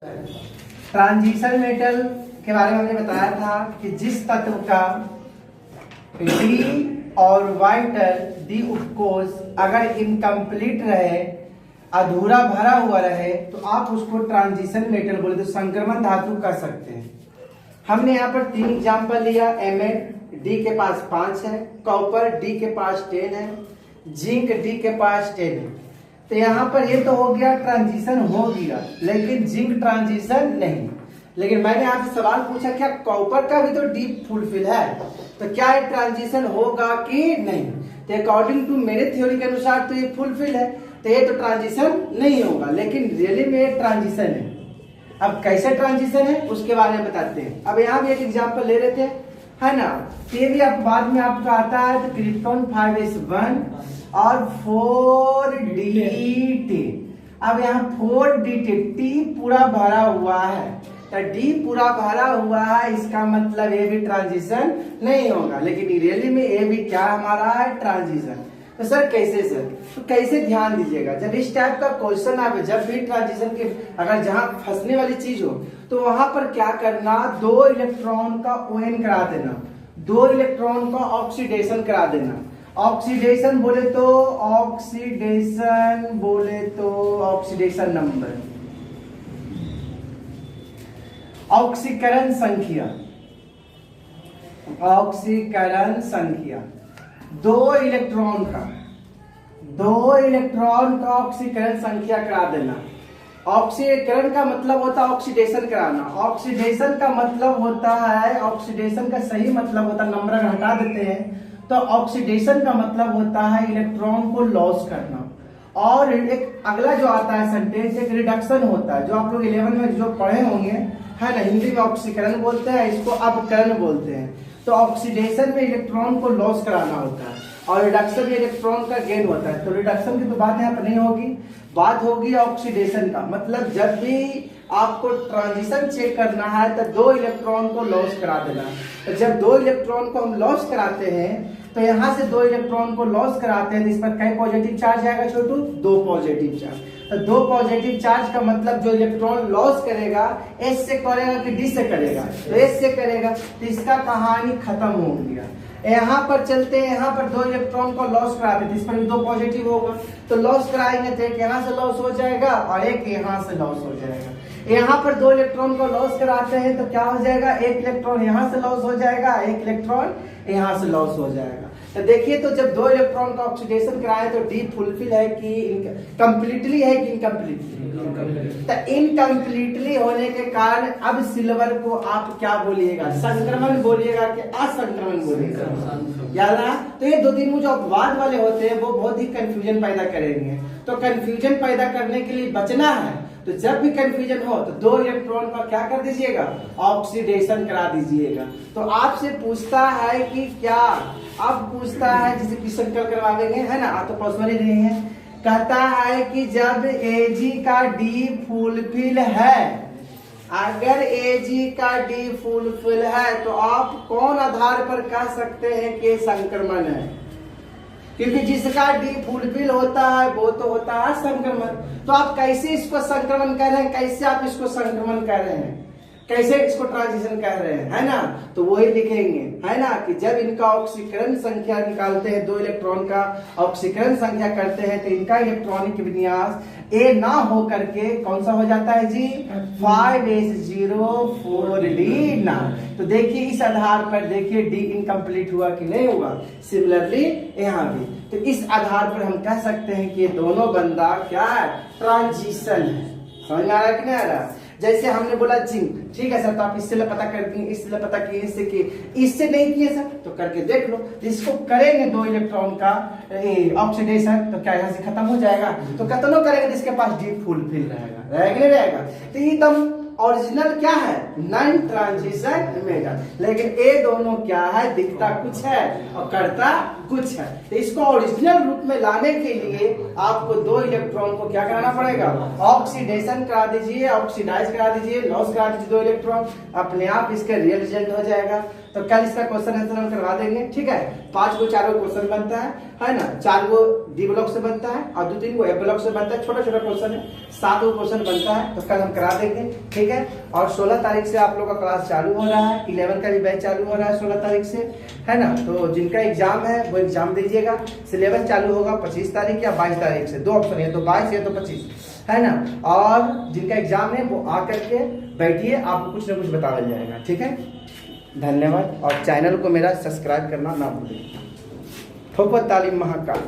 Transition metal के बारे में हमने बताया था कि जिस तत्व का डी ऑर्बिटल डी उपकोष अगर इनकम्प्लीट रहे, अधूरा भरा हुआ रहे, तो आप उसको ट्रांजिशन मेटल बोले तो संक्रमण धातु कह सकते हैं। हमने यहाँ पर 3 एग्जाम्पल लिया। एमएड डी के पास 5 है, कॉपर डी के पास 10 है, जिंक डी के पास 10 है। तो यहाँ पर ये तो हो गया ट्रांजिशन हो गया, लेकिन जिंक ट्रांजिशन नहीं। लेकिन मैंने आपसे सवाल पूछा क्या कॉपर का भी तो डी फुलफिल है, तो क्या ये ट्रांजिशन होगा कि नहीं? तो अकॉर्डिंग टू मेरे थ्योरी के अनुसार तो ये फुलफिल है, तो ये तो ट्रांजिशन नहीं होगा, लेकिन रियली में ये ट्रांजिशन है। अब कैसे ट्रांजिशन है उसके बारे में बताते हैं। अब यहाँ भी एक एग्जाम्पल ले लेते हैं, है ना। ये भी आप बाद में आपका आता है, तो क्रिप्टोन 5s1 और 4d10। अब यहाँ 4d10 टी पूरा भरा हुआ है, तो डी पूरा भरा हुआ है, इसका मतलब ये भी ट्रांजिशन नहीं होगा, लेकिन रियली में ये भी क्या हमारा है ट्रांजिशन। तो सर कैसे सर? तो कैसे ध्यान दीजिएगा, जब इस टाइप का क्वेश्चन आवे, जब भी ट्रांजिशन के अगर जहां फंसने वाली चीज हो तो वहां पर क्या करना, 2 इलेक्ट्रॉन का ON करा देना, 2 इलेक्ट्रॉन का ऑक्सीडेशन करा देना। ऑक्सीडेशन बोले तो ऑक्सीडेशन नंबर, ऑक्सीकरण संख्या, ऑक्सीकरण संख्या 2 इलेक्ट्रॉन का ऑक्सीकरण संख्या करा देना। ऑक्सीकरण का मतलब होता है ऑक्सीडेशन कराना। ऑक्सीडेशन का मतलब होता है, ऑक्सीडेशन का सही मतलब होता है, नंबर अगर हटा देते हैं तो ऑक्सीडेशन का मतलब होता है इलेक्ट्रॉन को लॉस करना। और एक अगला जो आता है सेंटेंस, एक रिडक्शन होता है, जो आप लोग 11 में जो पढ़े होंगे, है ना। हिंदी में ऑक्सीकरण बोलते हैं, इसको अपकरण बोलते हैं। तो ऑक्सीडेशन में इलेक्ट्रॉन को लॉस कराना होता है और रिडक्शन में इलेक्ट्रॉन का गेन होता है। तो रिडक्शन की तो बात यहाँ पर नहीं होगी, बात होगी ऑक्सीडेशन का। मतलब जब भी आपको ट्रांजिशन चेक करना है तो 2 इलेक्ट्रॉन को लॉस करा देना। तो जब 2 इलेक्ट्रॉन को हम लॉस कराते हैं, तो यहाँ से 2 इलेक्ट्रॉन को लॉस कराते हैं, तो इस पर कई पॉजिटिव चार्ज आएगा छोटू? 2 पॉजिटिव चार्ज। तो 2 पॉजिटिव चार्ज का मतलब जो इलेक्ट्रॉन लॉस करेगा एस से करेगा कि डी से करेगा? तो एस से करेगा, तो इसका कहानी खत्म हो गया। यहाँ पर चलते हैं, यहाँ पर 2 इलेक्ट्रॉन को लॉस कराते हैं, इस पर भी 2 पॉजिटिव होगा, तो लॉस कराएंगे तो एक यहाँ से लॉस हो जाएगा और एक यहाँ से लॉस हो जाएगा। यहाँ पर 2 इलेक्ट्रॉन को लॉस कराते हैं तो क्या हो जाएगा, एक इलेक्ट्रॉन यहाँ से लॉस हो जाएगा, एक इलेक्ट्रॉन यहाँ से लॉस हो जाएगा। तो देखिए, तो जब 2 इलेक्ट्रॉन का ऑक्सीडेशन कराए तो डी फुलफिल है कि कंप्लीटली है कि इनकम्प्लीटली? तो इनकम्प्लीटली होने के कारण अब सिल्वर को आप क्या बोलिएगा, संक्रमण बोलिएगा कि असंक्रमण बोलिएगा? याद रहा? तो ये 2-3 जो अपवाद वाले होते हैं वो बहुत ही कंफ्यूजन पैदा करेंगे। तो कंफ्यूजन पैदा करने के लिए बचना है, तो जब भी कंफ्यूजन हो तो 2 इलेक्ट्रॉन का क्या कर दीजिएगा, ऑक्सीडेशन करा दीजिएगा। तो आपसे पूछता है कि क्या, अब पूछता है जैसे क्वेश्चन कल करवाएंगे, है ना, आप तो पॉसिबल ही नहीं है। कहता है कि जब Ag का डी फुलफिल है, अगर Ag का डी फुलफिल है तो आप कौन आधार पर कह सकते हैं कि संक्रमण है? क्योंकि जिसका डी फुलफिल होता है वो तो होता है संक्रमण। तो आप कैसे इसको संक्रमण कर रहे हैं, कैसे आप इसको संक्रमण कर रहे हैं, कैसे इसको ट्रांजिशन कर रहे हैं, है ना? तो वही लिखेंगे, है ना, कि जब इनका ऑक्सीकरण संख्या निकालते हैं, 2 इलेक्ट्रॉन का ऑक्सीकरण संख्या करते हैं, तो इनका इलेक्ट्रॉनिक विन्यास ए ना हो करके कौन सा हो जाता है जी, 5s04d ना। तो देखिए इस आधार पर देखिए डी इनकम्प्लीट हुआ कि नहीं हुआ। सिमिलरली यहाँ भी, तो इस आधार पर हम कह सकते हैं कि ये दोनों बंदा क्या है, ट्रांजिशन है। समझ आ रहा है कि नहीं आ रहा? जैसे हमने बोला जिंक, ठीक है सर, तो आप इससे पता कर दिए, इससे पता किए, इससे किए, इससे नहीं किए सर, तो करके देख लो। इसको करेंगे 2 इलेक्ट्रॉन का ऑक्सीडेशन, तो क्या यहाँ से खत्म हो जाएगा? तो कतनो करेंगे तो इसके पास डी फुलफिल रहेगा, रहेगा नहीं रहेगा? तो एकदम ओरिजिनल क्या है, नॉन ट्रांजिशन मेटल। लेकिन ये दोनों क्या है, दिखता कुछ है और करता कुछ है। तो इसको ओरिजिनल रूप में लाने के लिए आपको 2 इलेक्ट्रॉन को क्या कराना पड़ेगा, ऑक्सीडेशन करा दीजिए, ऑक्सीडाइज करा दीजिए, लॉस करा दीजिए 2 इलेक्ट्रॉन, अपने आप इसका रियल रिजल्ट हो जाएगा। तो कल इसका क्वेश्चन आंसर हम करवा देंगे, ठीक है। 5 को 4 क्वेश्चन बनता है ना, 4 को डी ब्लॉक से बनता है और 2-3 को ए ब्लॉक से बनता है, छोटा छोटा क्वेश्चन है, 7 क्वेश्चन बनता है। तो कल हम करा देंगे, ठीक है। और 16 तारीख से आप लोग का क्लास चालू हो रहा है, 11 का भी बैच चालू हो रहा है 16 तारीख से, है ना। तो जिनका एग्जाम है वो एग्जाम दीजिएगा। सिलेबस चालू होगा 25 तारीख या 22 तारीख से, 2 ऑप्शन है, तो 22 या तो 25, है ना। और जिनका एग्जाम है वो आकर के बैठिए, आपको कुछ ना कुछ बताया जाएगा, ठीक है। धन्यवाद। और चैनल को मेरा सब्सक्राइब करना ना भूलें। ठोको तालीम महाकाल।